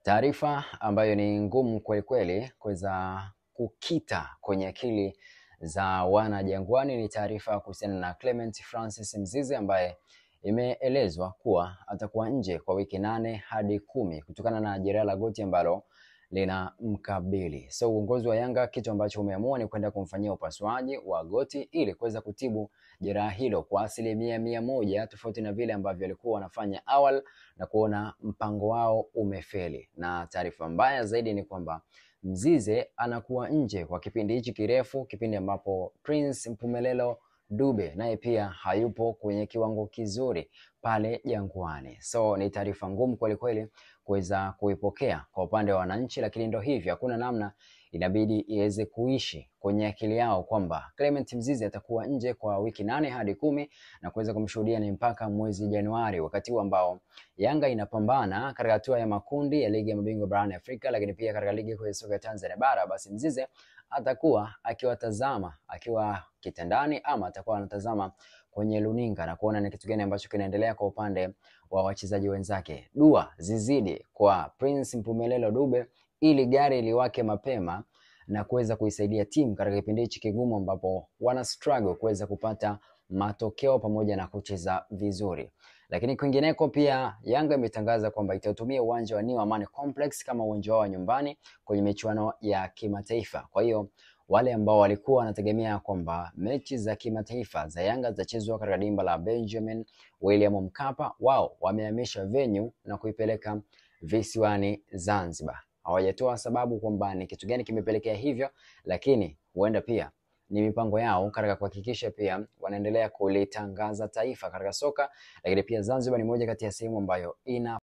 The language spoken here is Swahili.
Taarifa ambayo ni ngumu kweli kweli kuweza kukita kwenye akili za wana Jangwani ni taarifa kuhusiana na Clement Francis Mzize ambaye imeelezwa kuwa atakuwa nje kwa wiki 8 hadi 10 kutokana na jeraha la goti ambalo lina mkabili. So uongozi wa Yanga kitu ambacho umeamua ni kwenda kumfanyia upasuaji wa goti ili kuweza kutibu jeraha hilo kwa 100% tofauti na vile ambavyo walikuwa wanafanya awali na kuona mpango wao umefeli. Na taarifa mbaya zaidi ni kwamba Mzize anakuwa nje kwa kipindi hichi kirefu, kipindi ambapo Prince Mpumelelo Dube naye pia hayupo kwenye kiwango kizuri pale Jangwani. So ni taarifa ngumu kweli kweli kuweza kuipokea kwa upande wa wananchi, lakini ndio hivyo, hakuna namna, inabidi iweze kuishi kwenye akili yao kwamba Clement Mzize atakuwa nje kwa wiki 8 hadi 10 na kuweza kumshuhudia ni mpaka mwezi Januari, wakati huu ambao Yanga inapambana katika hatua ya makundi ya ligi ya mabingwa barani Afrika, lakini pia katika ligi kuu ya soka Tanzania bara. Basi Mzize atakuwa akiwatazama akiwa kitandani ama atakuwa anatazama kwenye luninga na kuona ni kitu gani ambacho kinaendelea kwa upande wa wachezaji wenzake. Dua zizidi kwa Prince Mpumelelo Dube ili gari liwake mapema na kuweza kuisaidia timu katika kipindi hichi kigumu ambapo wana struggle kuweza kupata matokeo pamoja na kucheza vizuri. Lakini kwingineko pia Yanga imetangaza kwamba itatumia uwanja wa New Amani Complex kama uwanja wao wa nyumbani kwenye michuano ya kimataifa. Kwa hiyo wale ambao walikuwa wanategemea kwamba mechi za kimataifa za Yanga zitachezwa katika dimba la Benjamin William Mkapa, wao wamehamisha venue na kuipeleka visiwani Zanzibar. Hawajatoa sababu kwamba ni kitu gani kimepelekea hivyo, lakini huenda pia ni mipango yao katika kuhakikisha pia wanaendelea kulitangaza taifa katika soka. Lakini pia Zanzibar ni moja kati ya sehemu ambayo ina